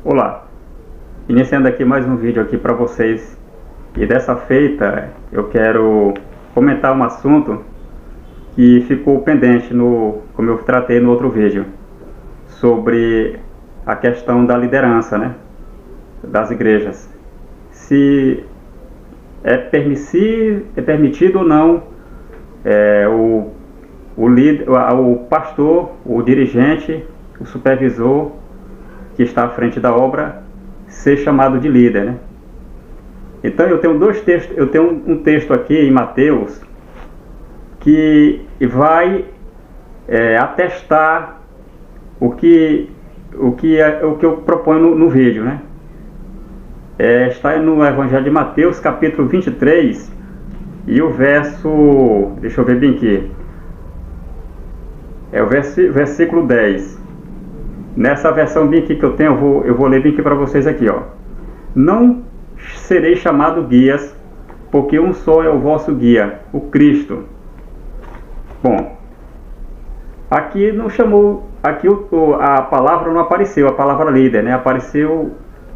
Olá, iniciando aqui mais um vídeo aqui para vocês, e dessa feita eu quero comentar um assunto que ficou pendente como eu tratei no outro vídeo, sobre a questão da liderança, né, das igrejas. Se é permitido ou não o líder, o pastor, o dirigente, o supervisor que está à frente da obra ser chamado de líder, né? Então eu tenho dois textos, eu tenho um texto aqui em Mateus que vai atestar o que eu proponho no vídeo, né? Está no Evangelho de Mateus, capítulo 23, e o verso, deixa eu ver bem aqui, é o versículo 10. Nessa versão bem aqui que eu tenho, eu vou ler bem aqui para vocês aqui, ó. Não serei chamado guias, porque um só é o vosso guia, o Cristo. Bom, aqui não chamou, aqui a palavra não apareceu, a palavra líder, né? Apareceu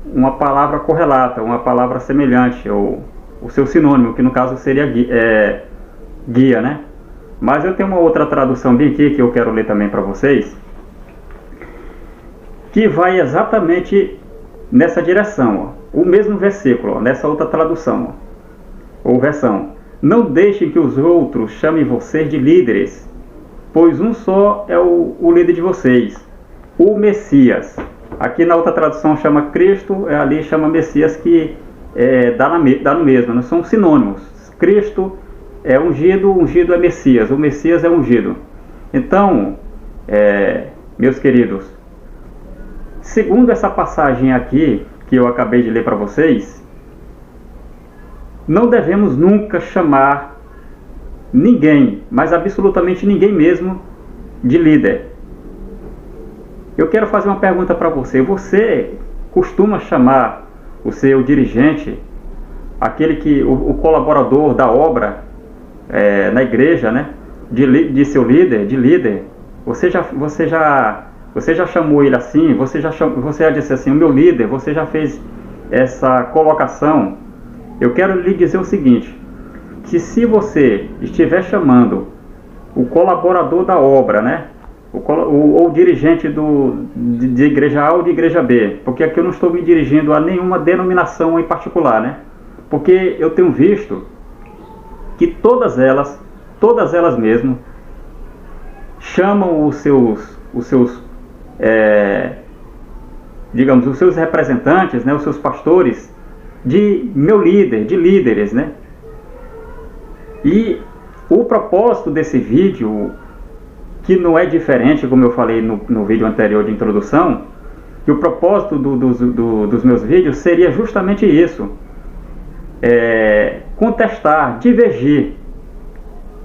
uma palavra correlata, uma palavra semelhante, ou o seu sinônimo, que no caso seria guia, né? Mas eu tenho uma outra tradução bem aqui que eu quero ler também para vocês, que vai exatamente nessa direção, ó. O mesmo versículo, ó, nessa outra tradução, ó, ou versão. Não deixem que os outros chamem vocês de líderes, pois um só é o líder de vocês, o Messias. Aqui na outra tradução chama Cristo, ali chama Messias, que dá no mesmo, não são sinônimos. Cristo é ungido, ungido é Messias, o Messias é ungido. Então, meus queridos, segundo essa passagem aqui, que eu acabei de ler para vocês, não devemos nunca chamar ninguém, mas absolutamente ninguém mesmo, de líder. Eu quero fazer uma pergunta para você. Você costuma chamar o seu dirigente, o colaborador da obra na igreja, né, de seu líder, de líder? Você já chamou ele assim? Você já disse assim, o meu líder? Você já fez essa colocação? Eu quero lhe dizer o seguinte, que se você estiver chamando o colaborador da obra, né, ou dirigente de igreja A ou de igreja B, porque aqui eu não estou me dirigindo a nenhuma denominação em particular, né, porque eu tenho visto que todas elas mesmo, chamam os seus digamos, os seus representantes, né, os seus pastores, de meu líder, de líderes, né? E o propósito desse vídeo, que não é diferente, como eu falei no vídeo anterior de introdução, que o propósito dos meus vídeos seria justamente isso, contestar, divergir.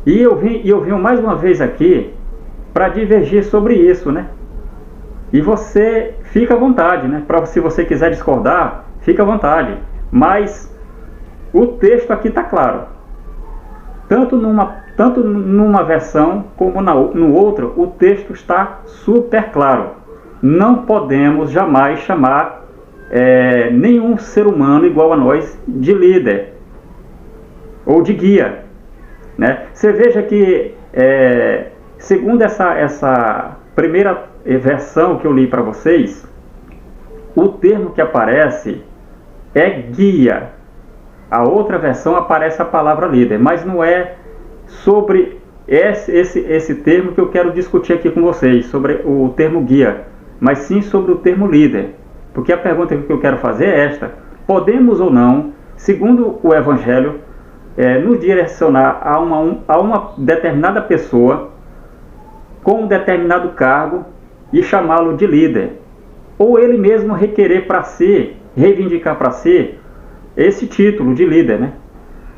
E eu vim mais uma vez aqui para divergir sobre isso, né? E você fica à vontade, né? Se você quiser discordar, fica à vontade. Mas o texto aqui está claro. Tanto numa versão como no outro, o texto está super claro. Não podemos jamais chamar nenhum ser humano igual a nós de líder ou de guia, né? Você veja que, segundo essa primeira versão que eu li para vocês, o termo que aparece é guia. A outra versão aparece a palavra líder, mas não é sobre esse termo que eu quero discutir aqui com vocês, sobre o termo guia, mas sim sobre o termo líder. Porque a pergunta que eu quero fazer é esta: podemos ou não, segundo o Evangelho, nos direcionar a uma determinada pessoa com um determinado cargo e chamá-lo de líder, ou ele mesmo requerer para si, reivindicar para si esse título de líder, né?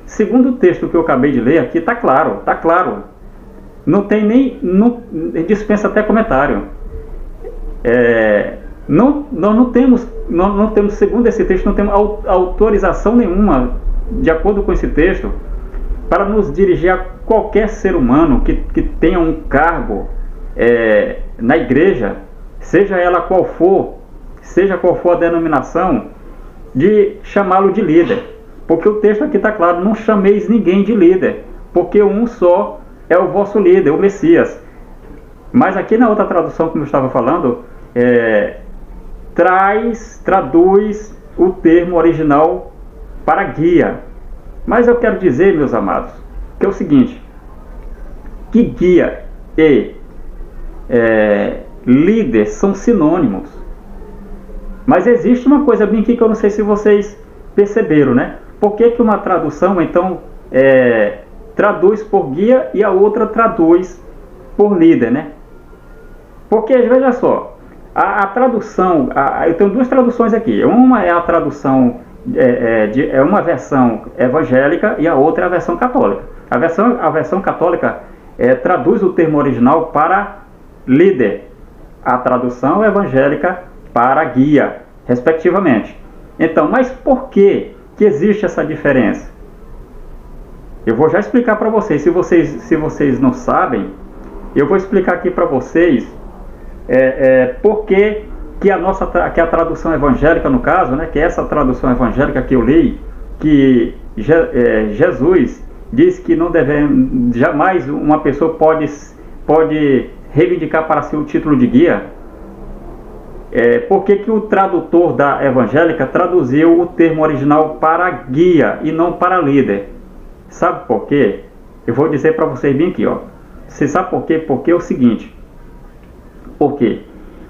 Segundo o texto que eu acabei de ler aqui, está claro, não tem não dispensa até comentário. Nós não temos, segundo esse texto, não temos autorização nenhuma, de acordo com esse texto, para nos dirigir a qualquer ser humano que tenha um cargo na igreja, seja ela qual for, seja qual for a denominação, de chamá-lo de líder. Porque o texto aqui está claro, não chameis ninguém de líder, porque um só é o vosso líder, o Messias. Mas aqui na outra tradução, como eu estava falando, traduz o termo original para guia. Mas eu quero dizer, meus amados, que é o seguinte, que guia e líder são sinônimos. Mas existe uma coisa bem aqui que eu não sei se vocês perceberam, né? Por que que uma tradução, então, traduz por guia e a outra traduz por líder, né? Porque, veja só, a tradução, eu tenho duas traduções aqui. Uma é a tradução, é uma versão evangélica e a outra é a versão católica. A versão católica traduz o termo original para líder. A tradução evangélica para guia, respectivamente. Então, mas por que existe essa diferença? Eu vou já explicar para vocês. Se vocês não sabem, eu vou explicar aqui para vocês por que a tradução evangélica, no caso, né, que essa tradução evangélica que eu li, que Jesus diz que não jamais uma pessoa pode reivindicar para si o título de guia. Por que o tradutor da evangélica traduziu o termo original para guia e não para líder? Sabe por quê? Eu vou dizer para vocês bem aqui, ó. Você sabe por quê? Porque é o seguinte. Por quê?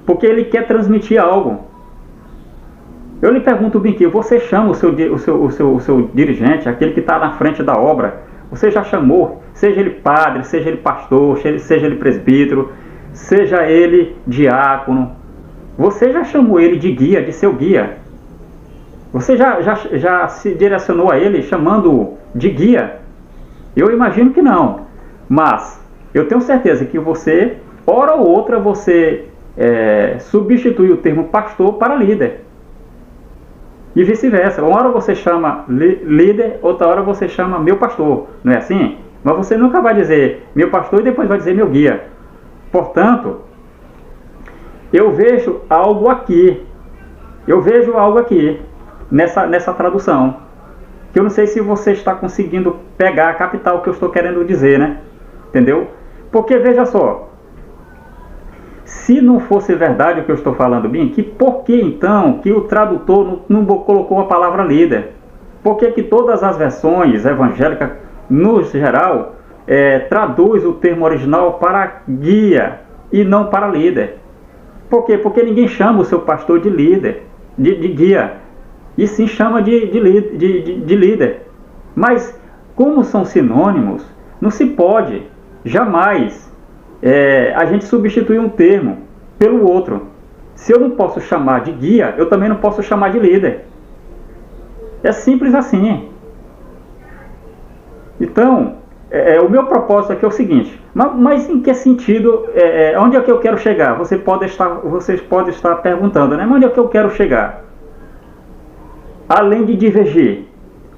Porque ele quer transmitir algo. Eu lhe pergunto bem aqui, você chama o seu dirigente, aquele que está na frente da obra, você já chamou, seja ele padre, seja ele pastor, seja ele presbítero, seja ele diácono, você já chamou ele de guia, de seu guia? Você já se direcionou a ele chamando-o de guia? Eu imagino que não. Mas eu tenho certeza que você, hora ou outra, você substitui o termo pastor para líder. E vice-versa. Uma hora você chama líder, outra hora você chama meu pastor. Não é assim? Mas você nunca vai dizer meu pastor e depois vai dizer meu guia. Portanto, eu vejo algo aqui nessa tradução, que eu não sei se você está conseguindo pegar, captar o que eu estou querendo dizer, né? Entendeu? Porque veja só, se não fosse verdade o que eu estou falando bem, por que então que o tradutor não colocou a palavra líder? Por que todas as versões evangélicas, no geral, traduz o termo original para guia e não para líder? Por quê? Porque ninguém chama o seu pastor de líder, de guia, e sim chama de líder. Mas, como são sinônimos, não se pode, jamais, a gente substituir um termo pelo outro. Se eu não posso chamar de guia, eu também não posso chamar de líder. É simples assim. Então, o meu propósito aqui é o seguinte, mas em que sentido, onde é que eu quero chegar? Vocês podem estar perguntando, né? Mas onde é que eu quero chegar? Além de divergir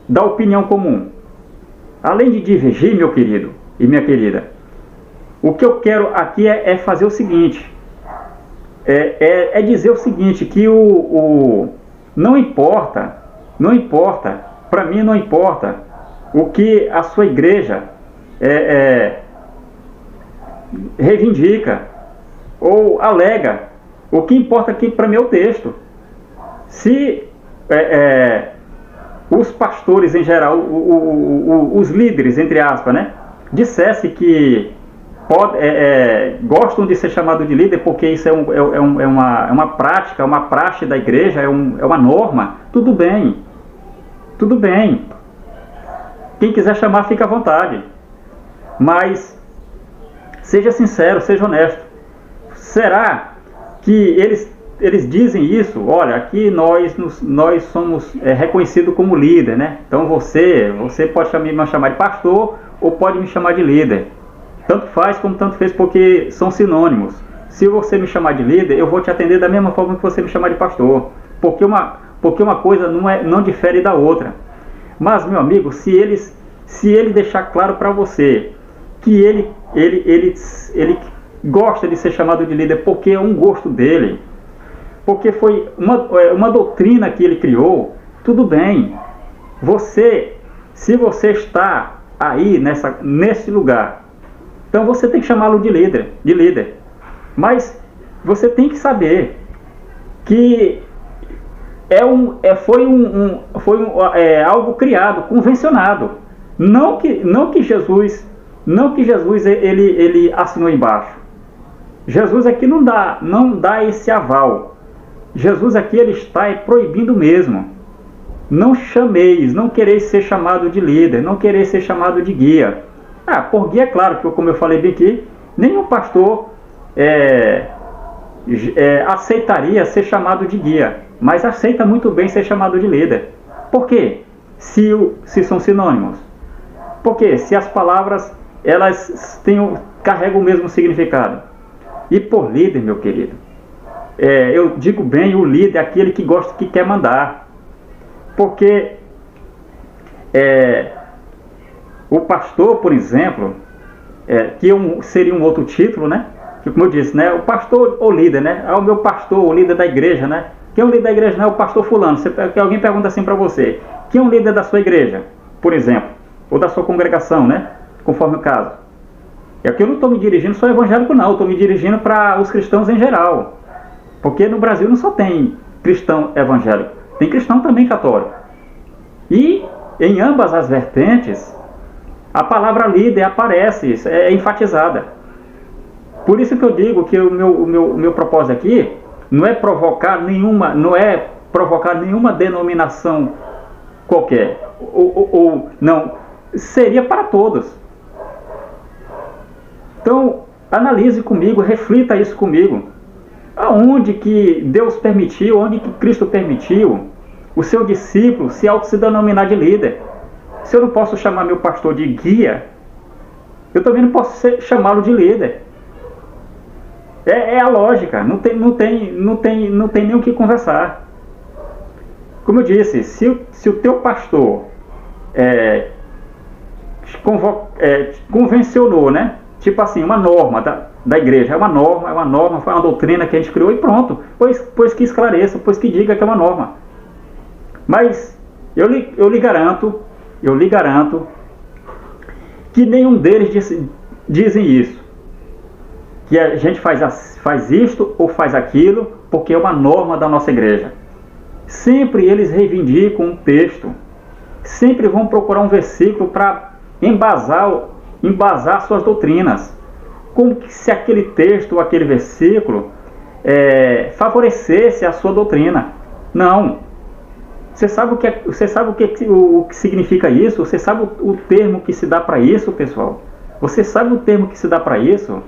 da opinião comum, além de divergir, meu querido e minha querida, o que eu quero aqui é fazer o seguinte, dizer o seguinte, que não importa, para mim não importa o que a sua igreja reivindica ou alega. O que importa aqui para mim é o texto. Se os pastores em geral, os líderes, entre aspas, né, dissesse que gostam de ser chamados de líder porque isso é uma prática, uma praxe da igreja, é uma norma, tudo bem. Quem quiser chamar, fica à vontade. Mas seja sincero, seja honesto. Será que eles dizem isso? Olha, aqui nós somos reconhecidos como líder, né? Então você pode me chamar de pastor ou pode me chamar de líder. Tanto faz como tanto fez, porque são sinônimos. Se você me chamar de líder, eu vou te atender da mesma forma que você me chamar de pastor. Porque uma coisa não difere da outra. Mas, meu amigo, se ele deixar claro para você que ele gosta de ser chamado de líder porque é um gosto dele, porque foi uma doutrina que ele criou, tudo bem. Se você está aí nesse lugar, então você tem que chamá-lo de líder. Mas você tem que saber que foi algo criado, convencionado. Não que Jesus ele assinou embaixo. Jesus aqui não dá esse aval. Jesus aqui ele está proibindo mesmo. Não chameis, não quereis ser chamado de líder, não quereis ser chamado de guia. Por guia, é claro, que como eu falei bem aqui, nenhum pastor aceitaria ser chamado de guia, mas aceita muito bem ser chamado de líder. Por quê? Se são sinônimos. Porque se as palavras elas carregam o mesmo significado. E por líder, meu querido, eu digo bem, o líder é aquele que gosta, que quer mandar. Porque o pastor, por exemplo, que seria um outro título, né? Que, como eu disse, né? O pastor ou líder, né? O meu pastor, o líder da igreja, né? Quem é o líder da igreja? Não é o pastor fulano. Que alguém pergunta assim para você: quem é o líder da sua igreja, por exemplo? Ou da sua congregação, né? Conforme o caso. E aqui eu não estou me dirigindo só evangélico, não. Eu estou me dirigindo para os cristãos em geral. Porque no Brasil não só tem cristão evangélico, tem cristão também católico. E em ambas as vertentes, a palavra líder aparece, é enfatizada. Por isso que eu digo que o meu propósito aqui não é provocar nenhuma denominação qualquer. Não, seria para todos. Então, analise comigo, reflita isso comigo. Aonde que Deus permitiu, onde que Cristo permitiu o seu discípulo se denominar de líder? Se eu não posso chamar meu pastor de guia, eu também não posso chamá-lo de líder. É a lógica, não tem nem o que conversar. Como eu disse, se o teu pastor convencionou, né? Tipo assim, uma norma da igreja, é uma norma, foi uma doutrina que a gente criou e pronto. Pois que esclareça, pois que diga que é uma norma. Mas eu lhe garanto que nenhum deles dizem isso. Que a gente faz isto ou faz aquilo porque é uma norma da nossa igreja. Sempre eles reivindicam um texto. Sempre vão procurar um versículo para embasar suas doutrinas. Como que se aquele texto ou aquele versículo favorecesse a sua doutrina. Não. Você sabe o que significa isso? Você sabe o termo que se dá para isso, pessoal? Você sabe o termo que se dá para isso?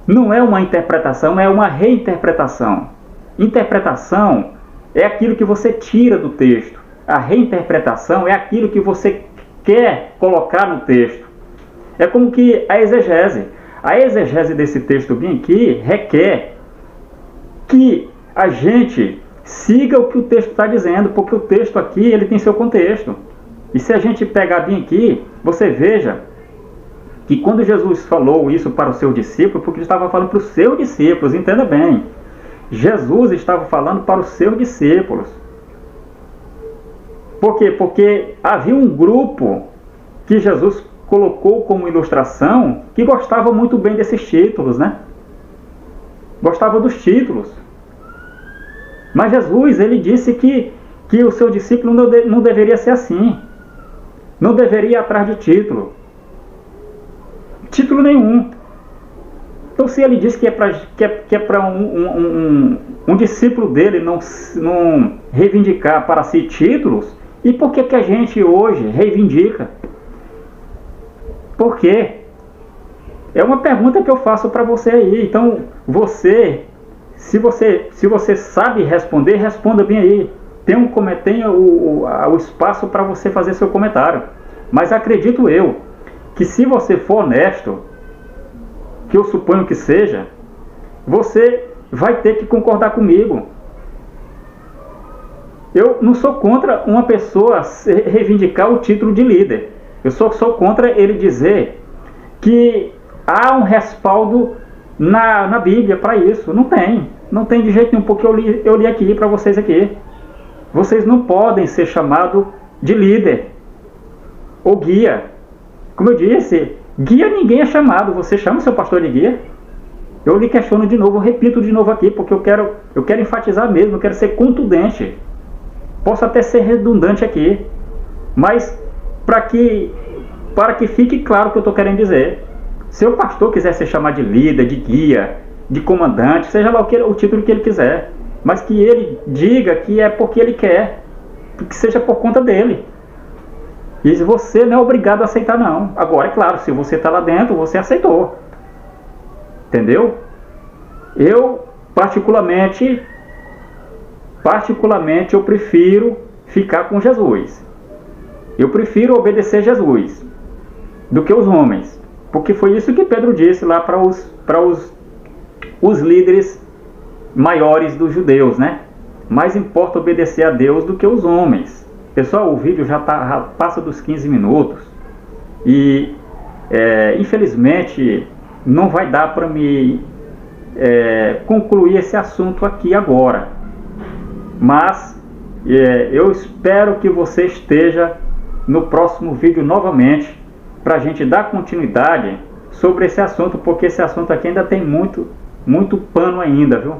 Não é uma interpretação, é uma reinterpretação. Interpretação é aquilo que você tira do texto. A reinterpretação é aquilo que você quer colocar no texto. É como que a exegese. A exegese desse texto bem aqui requer que a gente siga o que o texto está dizendo, porque o texto aqui ele tem seu contexto. E se a gente pegar bem aqui, você veja que quando Jesus falou isso para os seus discípulos, porque ele estava falando para os seus discípulos, entenda bem. Jesus estava falando para os seus discípulos. Por quê? Porque havia um grupo que Jesus colocou como ilustração que gostava muito bem desses títulos, né? Gostava dos títulos. Mas Jesus, ele disse que o seu discípulo não deveria ser assim. Não deveria ir atrás de título. Título nenhum. Então, se ele diz que é para um discípulo dele não reivindicar para si títulos, e por que a gente hoje reivindica? Por quê? É uma pergunta que eu faço para você aí. Então, se você sabe responder, responda bem aí. Tenha o espaço para você fazer seu comentário. Mas acredito eu que se você for honesto, que eu suponho que seja, você vai ter que concordar comigo. Eu não sou contra uma pessoa reivindicar o título de líder. Eu sou contra ele dizer que há um respaldo na Bíblia para isso. Não tem. Não tem de jeito nenhum, porque eu li aqui para vocês aqui. Vocês não podem ser chamados de líder ou guia. Como eu disse, guia ninguém é chamado. Você chama o seu pastor de guia? Eu lhe questiono de novo, eu repito de novo aqui, porque eu quero enfatizar mesmo, eu quero ser contundente. Posso até ser redundante aqui, mas para que fique claro o que eu estou querendo dizer. Se o pastor quiser ser chamado de líder, de guia, de comandante, seja lá o título que ele quiser, mas que ele diga que é porque ele quer, que seja por conta dele. E você não é obrigado a aceitar, não. Agora, é claro, se você está lá dentro, você aceitou. Entendeu? Eu, particularmente, eu prefiro ficar com Jesus. Eu prefiro obedecer Jesus do que os homens. Porque foi isso que Pedro disse lá para os líderes maiores dos judeus, né? Mais importa obedecer a Deus do que os homens. Pessoal, o vídeo já passa dos 15 minutos. E, infelizmente, não vai dar para me concluir esse assunto aqui agora. Mas eu espero que você esteja no próximo vídeo novamente, para a gente dar continuidade sobre esse assunto, porque esse assunto aqui ainda tem muito pano ainda, viu?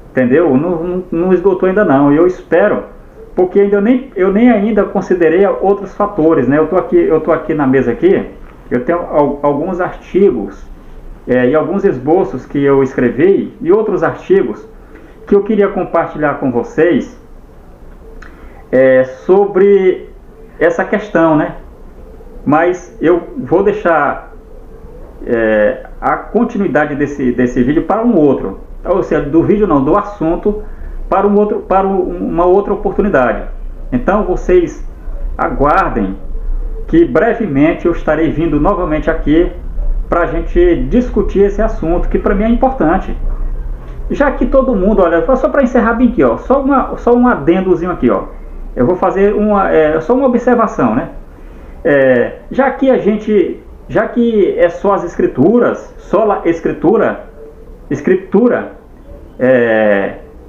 Entendeu? Não esgotou ainda não. Eu espero, porque eu nem ainda considerei outros fatores, né? Eu tô aqui na mesa aqui, eu tenho alguns artigos e alguns esboços que eu escrevi e outros artigos que eu queria compartilhar com vocês sobre essa questão, né? Mas eu vou deixar a continuidade desse vídeo para um outro, ou seja, do vídeo não, do assunto para uma outra oportunidade. Então vocês aguardem que brevemente eu estarei vindo novamente aqui para a gente discutir esse assunto, que para mim é importante. Já que todo mundo, olha, só para encerrar bem aqui, ó, só um adendozinho aqui, ó. Eu vou fazer só uma observação, né? Já que é só as escrituras, só a escritura,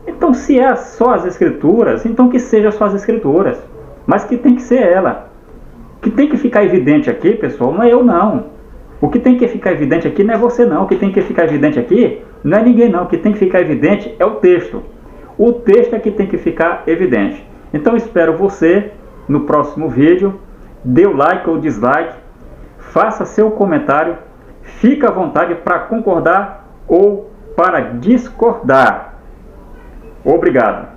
então se é só as escrituras, então que seja só as escrituras, mas que tem que ser ela. O que tem que ficar evidente aqui, pessoal, não é eu não. O que tem que ficar evidente aqui não é você não. O que tem que ficar evidente aqui não é ninguém não. O que tem que ficar evidente é o texto. O texto é que tem que ficar evidente. Então espero você no próximo vídeo. Dê o like ou dislike, faça seu comentário, fique à vontade para concordar ou para discordar. Obrigado.